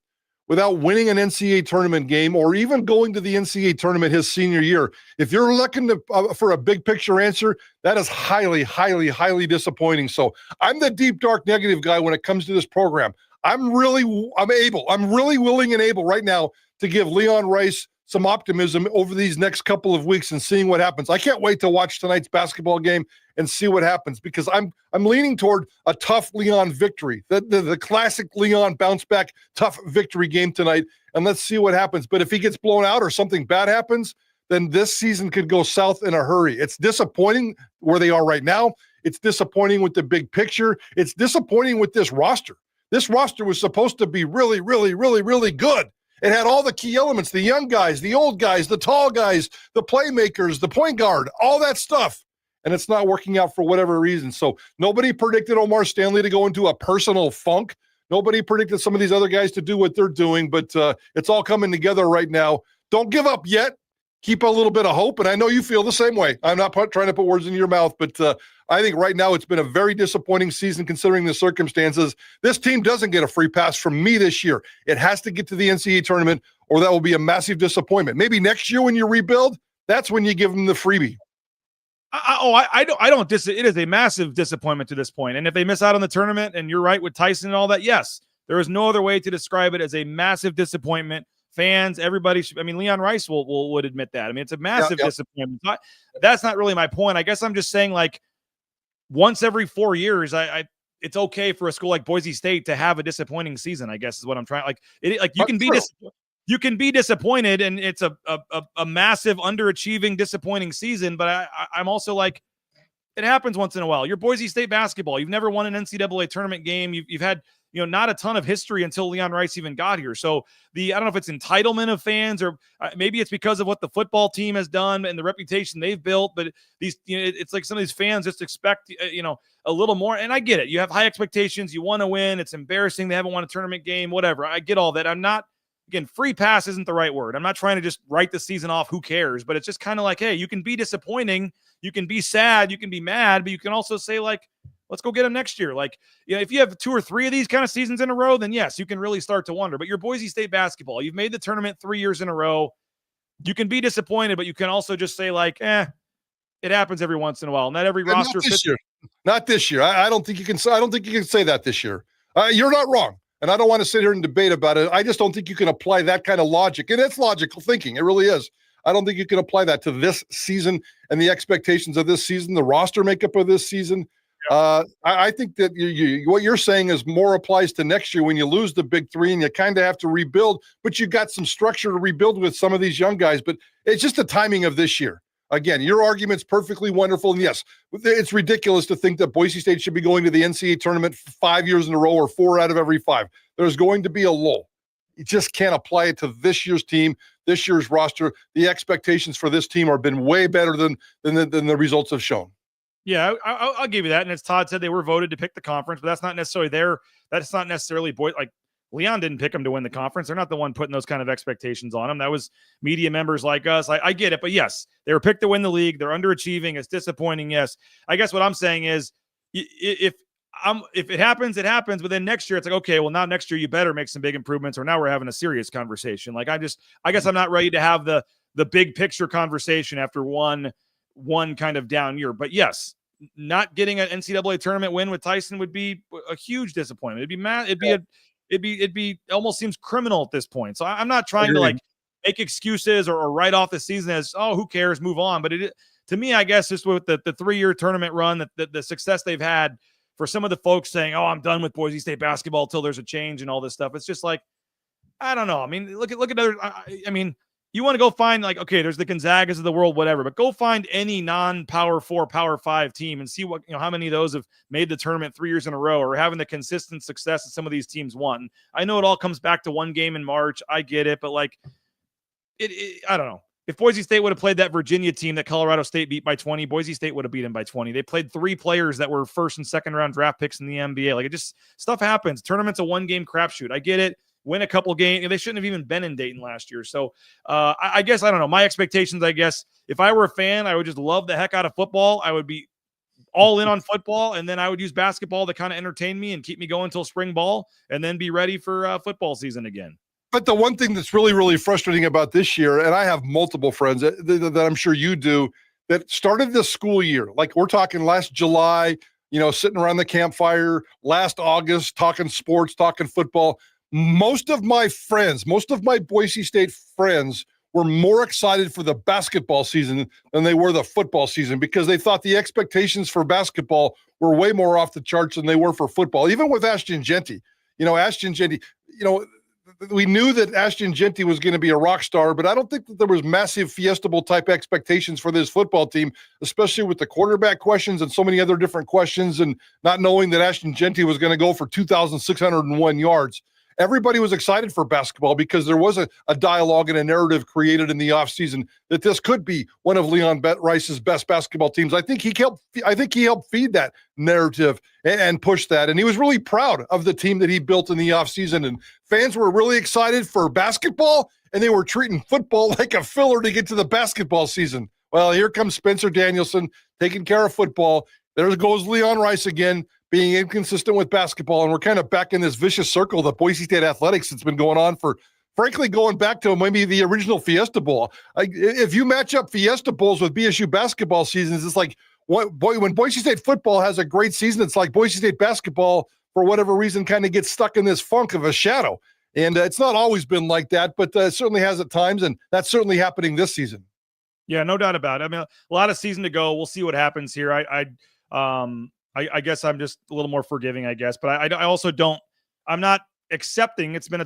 without winning an NCAA tournament game or even going to the NCAA tournament his senior year. If you're looking for a big picture answer, that is highly, highly, highly disappointing. So I'm the deep, dark negative guy when it comes to this program. I'm really willing and able right now to give Leon Rice some optimism over these next couple of weeks and seeing what happens. I can't wait to watch tonight's basketball game and see what happens, because I'm leaning toward a tough Leon victory, the classic Leon bounce back tough victory game tonight, and let's see what happens. But if he gets blown out or something bad happens, then this season could go south in a hurry. It's disappointing where they are right now. It's disappointing with the big picture. It's disappointing with this roster. This roster was supposed to be really, really, really, really good. It had all the key elements, the young guys, the old guys, the tall guys, the playmakers, the point guard, all that stuff. And it's not working out for whatever reason. So nobody predicted Omar Stanley to go into a personal funk. Nobody predicted some of these other guys to do what they're doing, but it's all coming together right now. Don't give up yet. Keep a little bit of hope. And I know you feel the same way. I'm not trying to put words in your mouth, but I think right now it's been a very disappointing season considering the circumstances. This team doesn't get a free pass from me this year. It has to get to the NCAA tournament, or that will be a massive disappointment. Maybe next year when you rebuild, that's when you give them the freebie. I don't. It is a massive disappointment to this point. And if they miss out on the tournament, and you're right with Tyson and all that, yes, there is no other way to describe it as a massive disappointment. Fans, everybody should, Leon Rice would admit that. It's a massive disappointment. That's not really my point. I guess I'm just saying, like, once every 4 years, it's okay for a school like Boise State to have a disappointing season, I guess is what I'm trying. You can be disappointed, and it's a massive underachieving, disappointing season. But I'm also like, it happens once in a while. You're Boise State basketball. You've never won an NCAA tournament game. You've had, not a ton of history until Leon Rice even got here. So I don't know if it's entitlement of fans, or maybe it's because of what the football team has done and the reputation they've built. But it's like some of these fans just expect, a little more. And I get it. You have high expectations. You want to win. It's embarrassing they haven't won a tournament game, whatever. I get all that. Again, free pass isn't the right word. I'm not trying to just write the season off. Who cares? But it's just kind of like, hey, you can be disappointing. You can be sad. You can be mad. But you can also say, like, let's go get them next year. Like, if you have 2 or 3 of these kind of seasons in a row, then yes, you can really start to wonder. But you're Boise State basketball. You've made the tournament 3 years in a row. You can be disappointed, but you can also just say, like, it happens every once in a while. Not every roster fits. Not this year. I don't think you can. I don't think you can say that this year. You're not wrong. And I don't want to sit here and debate about it. I just don't think you can apply that kind of logic. And it's logical thinking. It really is. I don't think you can apply that to this season and the expectations of this season, the roster makeup of this season. I think that what you're saying is more applies to next year when you lose the big three and you kind of have to rebuild, but you got some structure to rebuild with some of these young guys. But it's just the timing of this year. Again, your argument's perfectly wonderful. And yes, it's ridiculous to think that Boise State should be going to the NCAA tournament 5 years in a row or 4 out of every 5. There's going to be a lull. You just can't apply it to this year's team, this year's roster. The expectations for this team have been way better than the results have shown. Yeah, I'll give you that. And as Todd said, they were voted to pick the conference, but that's not necessarily like Leon didn't pick them to win the conference. They're not the one putting those kind of expectations on them. That was media members like us. I get it, but yes, they were picked to win the league. They're underachieving. It's disappointing. Yes. I guess what I'm saying is if it happens, it happens. But then next year it's like, okay, well now next year you better make some big improvements, or now we're having a serious conversation. Like I guess I'm not ready to have the big picture conversation after one kind of down year. But yes, not getting an NCAA tournament win with Tyson would be a huge disappointment. It'd be mad. It'd be almost seems criminal at this point. So I'm not trying to like make excuses or write off the season as, oh, who cares, move on. But to me, I guess just with the 3-year tournament run, the success they've had, for some of the folks saying, oh, I'm done with Boise State basketball till there's a change and all this stuff. It's just like, I don't know. Look at other, you want to go find, like, okay, there's the Gonzagas of the world, whatever, but go find any non-Power 4, Power 5 team and see what, how many of those have made the tournament 3 years in a row or having the consistent success that some of these teams won. I know it all comes back to one game in March. I get it, but like, I don't know. If Boise State would have played that Virginia team that Colorado State beat by 20, Boise State would have beat them by 20. They played 3 players that were first and second round draft picks in the NBA. Like, it just, stuff happens. Tournament's a one-game crapshoot. I get it. Win a couple games. They shouldn't have even been in Dayton last year. So I guess, I don't know. My expectations, I guess, if I were a fan, I would just love the heck out of football. I would be all in on football, and then I would use basketball to kind of entertain me and keep me going until spring ball, and then be ready for football season again. But the one thing that's really, really frustrating about this year, and I have multiple friends that I'm sure you do, that started this school year, like we're talking last July, sitting around the campfire, last August, talking sports, talking football. Most of my Boise State friends were more excited for the basketball season than they were the football season because they thought the expectations for basketball were way more off the charts than they were for football, even with Ashton Jeanty. Ashton Jeanty, we knew that Ashton Jeanty was going to be a rock star, but I don't think that there was massive Fiesta Bowl type expectations for this football team, especially with the quarterback questions and so many other different questions and not knowing that Ashton Jeanty was going to go for 2,601 yards. Everybody was excited for basketball because there was a dialogue and a narrative created in the offseason that this could be one of Leon Rice's best basketball teams. I think he helped feed that narrative and push that. And he was really proud of the team that he built in the offseason. And fans were really excited for basketball, and they were treating football like a filler to get to the basketball season. Well, here comes Spencer Danielson taking care of football. There goes Leon Rice again, being inconsistent with basketball, and we're kind of back in this vicious circle that Boise State athletics that's been going on for, frankly, going back to maybe the original Fiesta Bowl. If you match up Fiesta Bowls with BSU basketball seasons, it's like when Boise State football has a great season, it's like Boise State basketball, for whatever reason, kind of gets stuck in this funk of a shadow. And it's not always been like that, but it certainly has at times, and that's certainly happening this season. Yeah, no doubt about it. I mean, a lot of season to go. We'll see what happens here. I guess I'm just a little more forgiving, I guess, but I also I'm not accepting. It's been I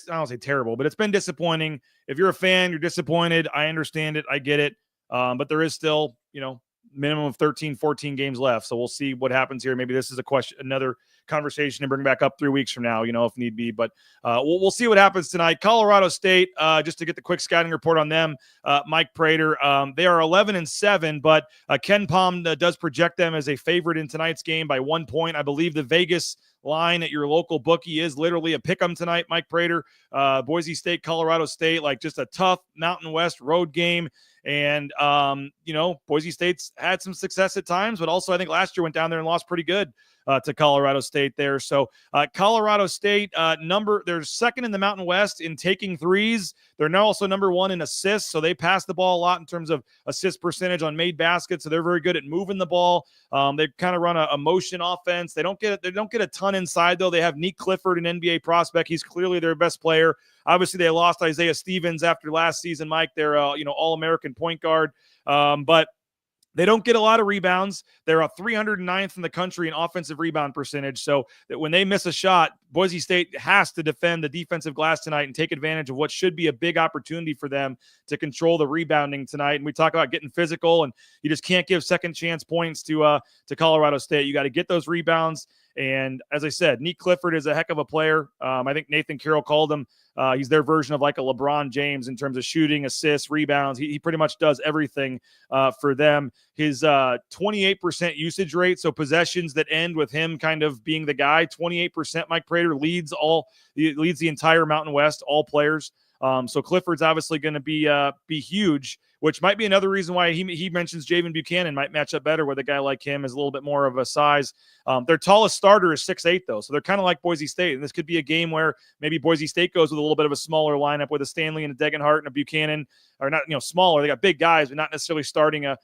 don't say terrible, but it's been disappointing. If you're a fan, you're disappointed. I understand it. I get it. But there is still, minimum of 13, 14 games left. So we'll see what happens here. Maybe this is another conversation to bring back up 3 weeks from now, if need be, but we'll see what happens tonight. Colorado State, just to get the quick scouting report on them, Mike Prater, they are 11-7, but Ken Palm does project them as a favorite in tonight's game by 1 point. I believe the Vegas line at your local bookie is literally a pick 'em tonight. Mike Prater, Boise State, Colorado State, like just a tough Mountain West road game. And, Boise State's had some success at times, but also I think last year went down there and lost pretty good to Colorado State there. So Colorado State, they're second in the Mountain West in taking threes. They're now also number one in assists. So they pass the ball a lot in terms of assist percentage on made baskets. So they're very good at moving the ball. They kind of run a motion offense. They don't get a ton inside though. They have Nick Clifford, an NBA prospect. He's clearly their best player. Obviously, they lost Isaiah Stevens after last season, Mike. They're, All-American point guard. But they don't get a lot of rebounds. They're 309th in the country in offensive rebound percentage. So that when they miss a shot, Boise State has to defend the defensive glass tonight and take advantage of what should be a big opportunity for them to control the rebounding tonight. And we talk about getting physical, and you just can't give second chance points to Colorado State. You got to get those rebounds. And as I said, Nick Clifford is a heck of a player. I think Nathan Carroll called him. He's their version of like a LeBron James in terms of shooting, assists, rebounds. He pretty much does everything for them. His 28% usage rate, so possessions that end with him kind of being the guy, 28%. Mike Prater leads the entire Mountain West, all players. So Clifford's obviously going to be huge, which might be another reason why he mentions Javen Buchanan might match up better with a guy like him, is a little bit more of a size. Their tallest starter is 6'8", though, so they're kind of like Boise State. And this could be a game where maybe Boise State goes with a little bit of a smaller lineup with a Stanley and a Degenhart and a Buchanan, or not, smaller. They got big guys, but not necessarily starting a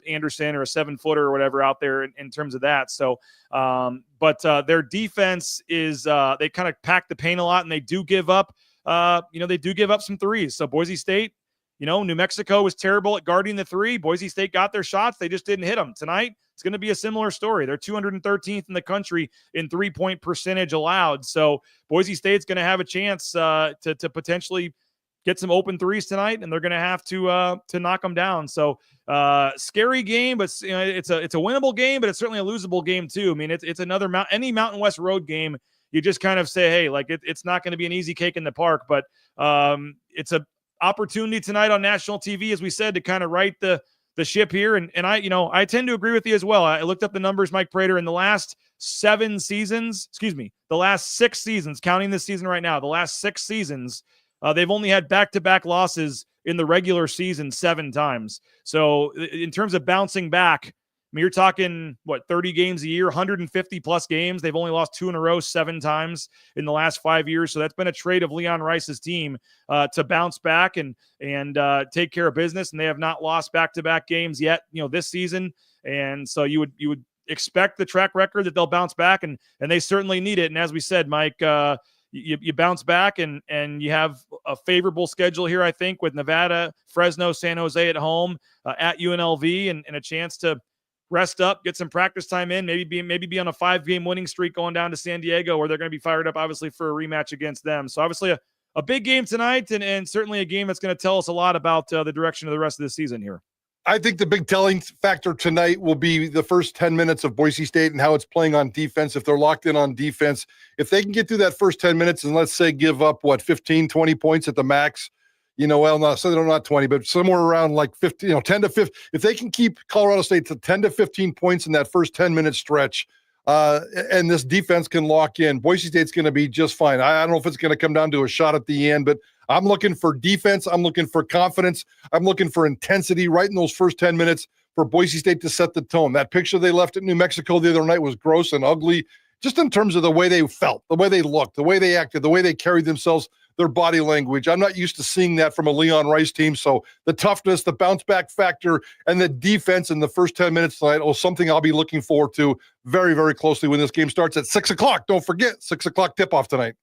Anderson or a 7-footer or whatever out there in terms of that. So, but their defense is they kind of pack the paint a lot, and they do give up. They do give up some threes. So Boise State, New Mexico was terrible at guarding the three. Boise State got their shots. They just didn't hit them. Tonight, it's going to be a similar story. They're 213th in the country in 3-point percentage allowed. So Boise State's going to have a chance to potentially get some open threes tonight, and they're going to have to knock them down. So scary game, but it's a winnable game, but it's certainly a losable game too. I mean, it's another any Mountain West road game. You just kind of say, hey, like it's not going to be an easy cake in the park, but it's a opportunity tonight on national TV, as we said, to kind of right the ship here. And I tend to agree with you as well. I looked up the numbers, Mike Prater, in the last 6 seasons, counting this season right now, the last 6 seasons, they've only had back-to-back losses in the regular season 7 times. So in terms of bouncing back, mean, you're talking, 30 games a year, 150 plus games. They've only lost 2 in a row 7 times in the last 5 years. So that's been a trait of Leon Rice's team to bounce back and take care of business. And they have not lost back-to-back games yet, this season. And so you would expect the track record that they'll bounce back, and they certainly need it. And as we said, Mike, you bounce back and you have a favorable schedule here, I think, with Nevada, Fresno, San Jose at home, at UNLV, and a chance to rest up, get some practice time in, maybe be on a 5-game winning streak going down to San Diego, where they're going to be fired up, obviously, for a rematch against them. So obviously a big game tonight, and certainly a game that's going to tell us a lot about the direction of the rest of the season here. I think the big telling factor tonight will be the first 10 minutes of Boise State and how it's playing on defense. If they're locked in on defense, if they can get through that first 10 minutes and let's say give up 15, 20 points at the max, so they're not 20, but somewhere around like 50, 10 to 15. If they can keep Colorado State to 10 to 15 points in that first 10-minute stretch, and this defense can lock in, Boise State's going to be just fine. I don't know if it's going to come down to a shot at the end, but I'm looking for defense. I'm looking for confidence. I'm looking for intensity right in those first 10 minutes for Boise State to set the tone. That picture they left at New Mexico the other night was gross and ugly, just in terms of the way they felt, the way they looked, the way they acted, the way they carried themselves, their body language. I'm not used to seeing that from a Leon Rice team. So the toughness, the bounce back factor, and the defense in the first 10 minutes tonight is something I'll be looking forward to very, very closely when this game starts at 6 o'clock. Don't forget, 6 o'clock tip-off tonight.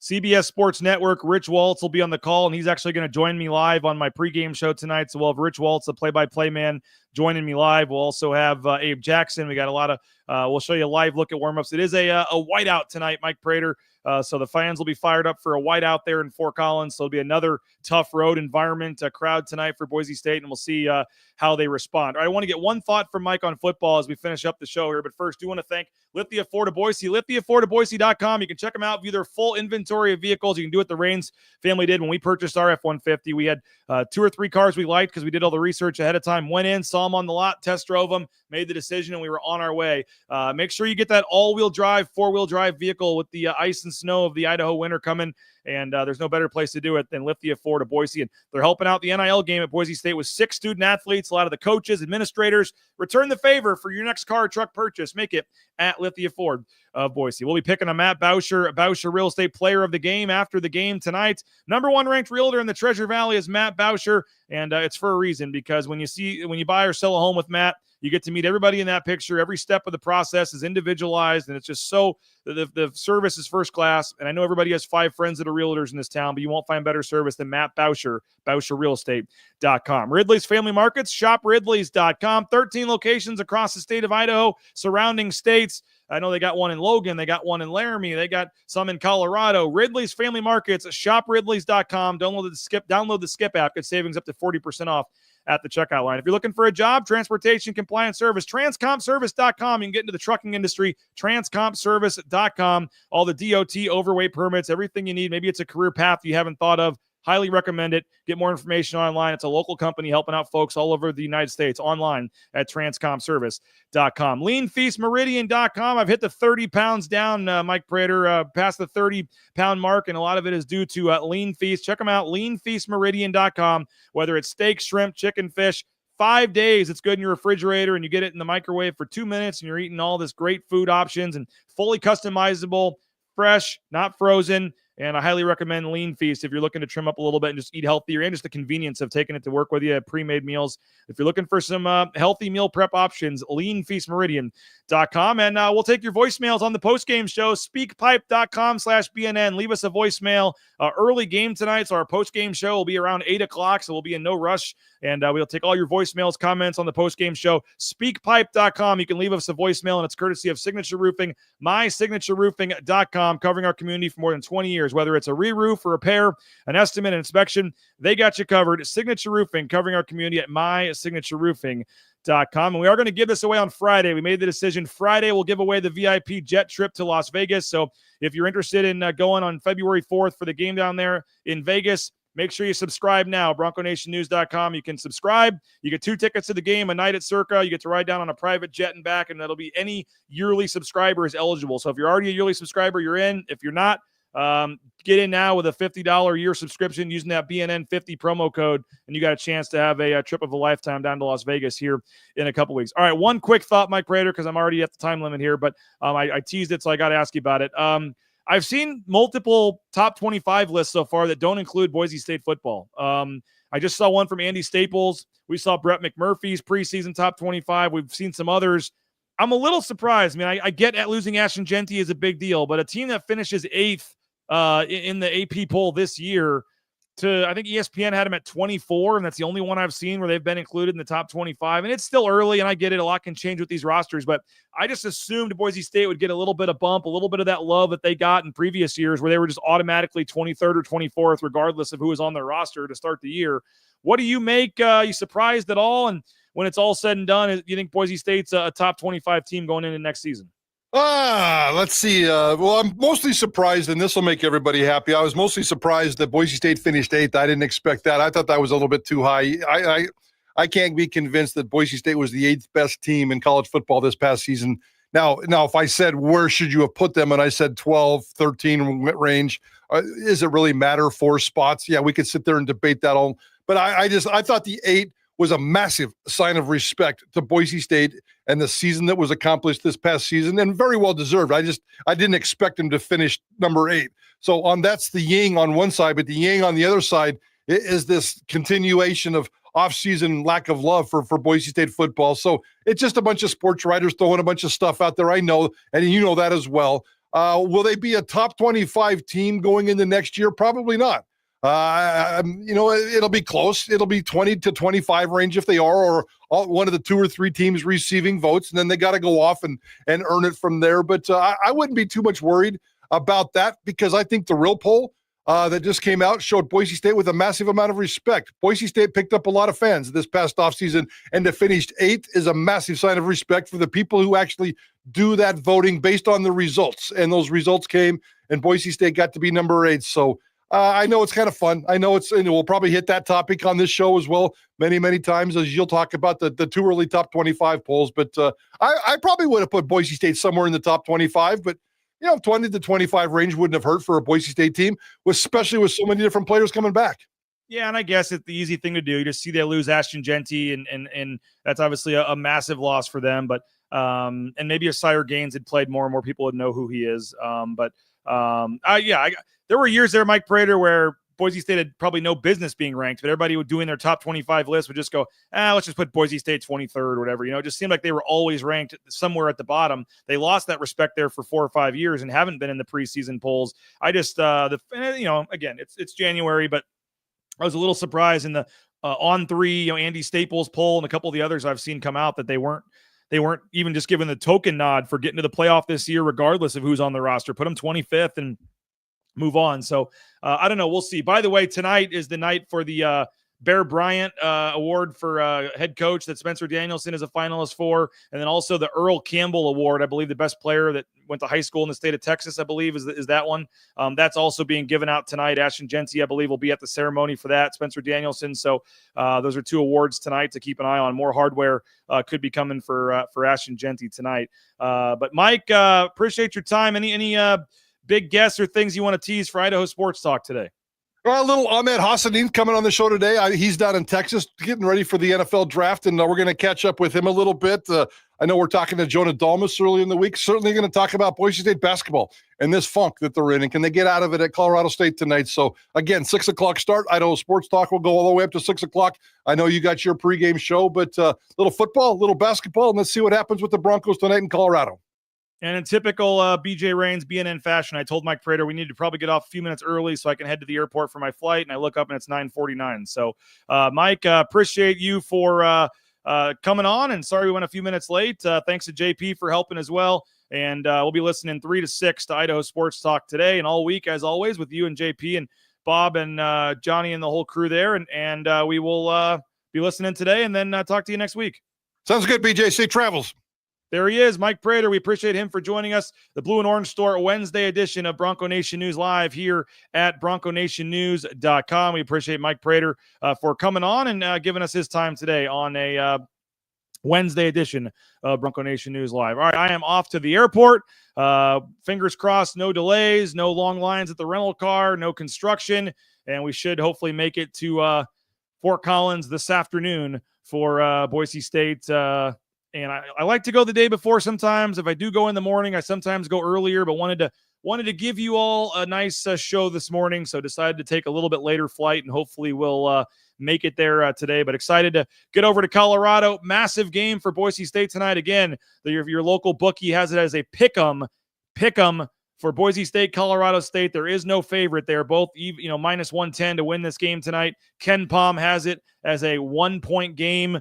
CBS Sports Network, Rich Waltz will be on the call, and he's actually going to join me live on my pregame show tonight. So we'll have Rich Waltz, the play-by-play man, joining me live. We'll also have Abe Jackson. We got a lot of we'll show you a live look at warm-ups. It is a whiteout tonight, Mike Prater. So the fans will be fired up for a whiteout there in Fort Collins. So it'll be another tough road environment crowd tonight for Boise State, and we'll see how they respond. All right, I want to get one thought from Mike on football as we finish up the show here. But first, do want to thank Lithia Ford of Boise, lithiafordofboise.com. You can check them out, view their full inventory of vehicles. You can do what the Raines family did when we purchased our F-150. We had 2 or 3 cars we liked because we did all the research ahead of time, went in, saw them on the lot, test drove them, made the decision, and we were on our way. Make sure you get that all-wheel drive, 4-wheel drive vehicle with the ice and snow of the Idaho winter coming. And there's no better place to do it than Lithia Ford of Boise. And they're helping out the NIL game at Boise State with 6 student athletes. A lot of the coaches, administrators, return the favor for your next car or truck purchase. Make it at Lithia Ford of Boise. We'll be picking a Matt Bauscher Real Estate Player of the Game after the game tonight. Number 1 ranked realtor in the Treasure Valley is Matt Bauscher, and it's for a reason, because when you buy or sell a home with Matt, you get to meet everybody in that picture. Every step of the process is individualized, and it's just so the service is first class. And I know everybody has 5 friends that are realtors in this town, but you won't find better service than Matt Bauscher, BauscherRealEstate.com. Ridley's Family Markets, shop Ridley's.com. 13 locations across the state of Idaho, surrounding states. I know they got one in Logan. They got one in Laramie. They got some in Colorado. Ridley's Family Markets, shop Ridley's.com. Download the Skip app. Get savings up to 40% off at the checkout line. If you're looking for a job, transportation compliance service, transcompservice.com. You can get into the trucking industry, transcompservice.com. All the DOT, overweight permits, everything you need. Maybe it's a career path you haven't thought of. Highly recommend it. Get more information online. It's a local company helping out folks all over the United States online at transcompservice.com. Leanfeastmeridian.com. I've hit the 30 pounds down, Mike Prater, past the 30-pound mark, and a lot of it is due to Lean Feast. Check them out, leanfeastmeridian.com. Whether it's steak, shrimp, chicken, fish, 5 days, it's good in your refrigerator, and you get it in the microwave for 2 minutes, and you're eating all this great food options and fully customizable, fresh, not frozen. And I highly recommend Lean Feast if you're looking to trim up a little bit and just eat healthier, and just the convenience of taking it to work with you, pre-made meals. If you're looking for some healthy meal prep options, leanfeastmeridian.com. And we'll take your voicemails on the postgame show, speakpipe.com/BNN. Leave us a voicemail. Early game tonight, so our postgame show will be around 8 o'clock, so we'll be in no rush. And we'll take all your voicemails, comments on the postgame show. Speakpipe.com. You can leave us a voicemail, and it's courtesy of Signature Roofing, mysignatureroofing.com, covering our community for more than 20 years. Whether it's a re-roof or repair, an estimate, an inspection, they got you covered. Signature Roofing, covering our community at mysignatureroofing.com. And we are going to give this away on Friday. We made the decision. Friday, we'll give away the VIP jet trip to Las Vegas. So if you're interested in going on February 4th for the game down there in Vegas, make sure you subscribe now, BroncoNationNews.com. You can subscribe. You get 2 tickets to the game, a night at Circa. You get to ride down on a private jet and back, and that'll be any yearly subscriber is eligible. So if you're already a yearly subscriber, you're in. If you're not, Get in now with a $50 a year subscription using that BNN 50 promo code, and you got a chance to have a trip of a lifetime down to Las Vegas here in a couple weeks. All right, one quick thought, Mike Prater, because I'm already at the time limit here, but I teased it, so I got to ask you about it. I've seen multiple top 25 lists so far that don't include Boise State football. I just saw one from Andy Staples. We saw Brett McMurphy's preseason top 25. We've seen some others. I'm a little surprised. I mean, I get at losing Ashton Jeanty is a big deal, but a team that finishes 8th in the AP poll this year, I think ESPN had him at 24, and that's the only one I've seen where they've been included in the top 25. And it's still early, and I get it. A lot can change with these rosters, but I just assumed Boise State would get a little bit of bump, a little bit of that love that they got in previous years where they were just automatically 23rd or 24th, regardless of who was on their roster to start the year. What do you make? You surprised at all? And when it's all said and done, do you think Boise State's a top 25 team going into next season? Let's see. Well, I'm mostly surprised, and this will make everybody happy. I was mostly surprised that Boise State finished 8th. I didn't expect that. I thought that was a little bit too high. I can't be convinced that Boise State was the 8th best team in college football this past season. Now, if I said, where should you have put them? And I said 12, 13 range, does it really matter 4 spots? Yeah, we could sit there and debate that all. But I thought the 8 was a massive sign of respect to Boise State and the season that was accomplished this past season, and very well deserved. I didn't expect him to finish number 8. So that's the yin on one side, but the yang on the other side is this continuation of off-season lack of love for Boise State football. So it's just a bunch of sports writers throwing a bunch of stuff out there. I know, and you know that as well. Will they be a top 25 team going into next year? Probably not. It'll be close. It'll be 20 to 25 range if they are, or one of the 2 or 3 teams receiving votes, and then they got to go off and earn it from there. But I wouldn't be too much worried about that, because I think the real poll that just came out showed Boise State with a massive amount of respect. Boise State picked up a lot of fans this past offseason, and to finish 8th is a massive sign of respect for the people who actually do that voting based on the results. And those results came, and Boise State got to be number 8. So I know it's kind of fun. I know and we'll probably hit that topic on this show as well many, many times, as you'll talk about the 2 early top 25 polls. But I probably would have put Boise State somewhere in the top 25, but 20 to 25 range wouldn't have hurt for a Boise State team, especially with so many different players coming back. Yeah, and I guess it's the easy thing to do. You just see they lose Ashton Jeanty, and that's obviously a massive loss for them. But and maybe if Sire Gaines had played more and more people would know who he is. There were years there, Mike Prater, where Boise State had probably no business being ranked, but everybody would doing their top 25 list would just go, let's just put Boise State 23rd or whatever. It just seemed like they were always ranked somewhere at the bottom. They lost that respect there for 4 or 5 years and haven't been in the preseason polls. I just, again, it's January, but I was a little surprised in the on 3, Andy Staples poll and a couple of the others I've seen come out that they weren't even just given the token nod for getting to the playoff this year, regardless of who's on the roster. Put them 25th and move on. So I don't know. We'll see. By the way, tonight is the night for the Bear Bryant Award for head coach that Spencer Danielson is a finalist for. And then also the Earl Campbell Award. I believe the best player that went to high school in the state of Texas, I believe, is that one. That's also being given out tonight. Ashton Jeanty, I believe, will be at the ceremony for that. Spencer Danielson. So those are 2 awards tonight to keep an eye on. More hardware could be coming for Ashton Jeanty tonight. But Mike, appreciate your time. Any big guests or things you want to tease for Idaho Sports Talk today? A little Ahmed Hassanin coming on the show today. He's down in Texas getting ready for the NFL draft, and we're going to catch up with him a little bit. I know we're talking to Jonah Dalmas early in the week. Certainly going to talk about Boise State basketball and this funk that they're in, and can they get out of it at Colorado State tonight? So, again, 6 o'clock start. Idaho Sports Talk will go all the way up to 6 o'clock. I know you got your pregame show, but little football, little basketball, and let's see what happens with the Broncos tonight in Colorado. And in typical BJ Rains BNN fashion, I told Mike Prater we need to probably get off a few minutes early so I can head to the airport for my flight. And I look up and it's 9:49. So, Mike, appreciate you for coming on. And sorry we went a few minutes late. Thanks to JP for helping as well. And we'll be listening 3 to 6 to Idaho Sports Talk today and all week, as always, with you and JP and Bob and Johnny and the whole crew there. And we will be listening today and then talk to you next week. Sounds good, BJ. Safe travels. There he is, Mike Prater. We appreciate him for joining us. The Blue and Orange Store, Wednesday edition of Bronco Nation News Live here at BroncoNationNews.com. We appreciate Mike Prater for coming on and giving us his time today on a Wednesday edition of Bronco Nation News Live. All right, I am off to the airport. Fingers crossed, no delays, no long lines at the rental car, no construction, and we should hopefully make it to Fort Collins this afternoon for Boise State. And I like to go the day before sometimes. If I do go in the morning, I sometimes go earlier, but wanted to give you all a nice show this morning, so decided to take a little bit later flight, and hopefully we'll make it there today. But excited to get over to Colorado. Massive game for Boise State tonight. Again, your local bookie has it as a pick'em for Boise State, Colorado State. There is no favorite. They're both minus 110 to win this game tonight. Ken Palm has it as a 1-point game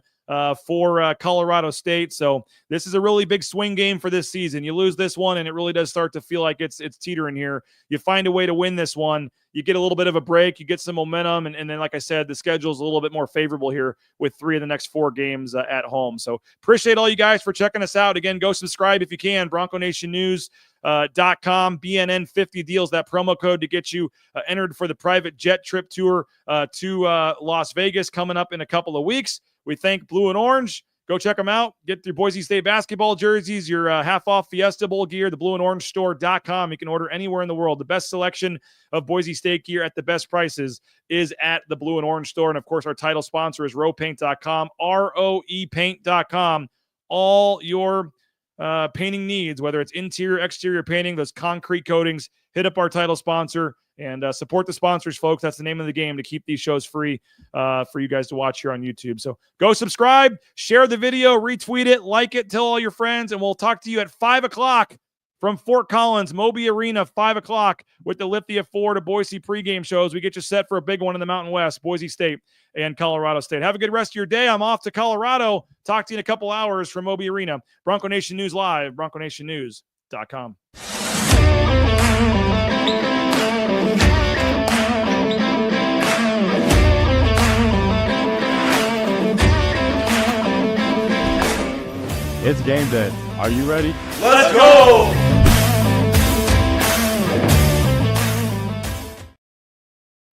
for Colorado State. So this is a really big swing game for this season. You lose this one, and it really does start to feel like it's teetering here. You find a way to win this one, you get a little bit of a break, you get some momentum, and then, like I said, the schedule is a little bit more favorable here with 3 of the next 4 games at home. So appreciate all you guys for checking us out. Again, go subscribe if you can. Bronco Nation News.com. BNN 50 deals, that promo code to get you entered for the private jet trip tour to Las Vegas coming up in a couple of weeks. We thank Blue and Orange. Go check them out. Get your Boise State basketball jerseys, your half-off Fiesta Bowl gear, the blueandorangestore.com. You can order anywhere in the world. The best selection of Boise State gear at the best prices is at the Blue and Orange store. And, of course, our title sponsor is roepaint.com, roepaint.com. All your painting needs, whether it's interior, exterior painting, those concrete coatings, hit up our title sponsor and support the sponsors, folks. That's the name of the game, to keep these shows free for you guys to watch here on YouTube. So go subscribe, share the video, retweet it, like it, tell all your friends, and we'll talk to you at 5 o'clock from Fort Collins, Moby Arena, 5 o'clock with the Lithia 4 to Boise pregame shows. We get you set for a big one in the Mountain West, Boise State and Colorado State. Have a good rest of your day. I'm off to Colorado. Talk to you in a couple hours from Moby Arena. Bronco Nation News Live, BroncoNationNews.com. It's game day. Are you ready? Let's go!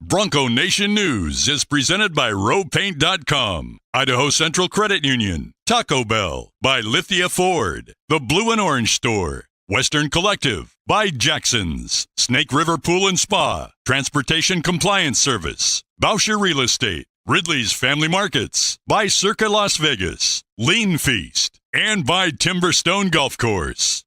Bronco Nation News is presented by roepaint.com, Idaho Central Credit Union, Taco Bell, by Lithia Ford, the Blue and Orange Store, Western Collective, by Jackson's, Snake River Pool and Spa, Transportation Compliance Service, Bauscher Real Estate, Ridley's Family Markets, by Circa Las Vegas, Lean Feast, and by Timberstone Golf Course.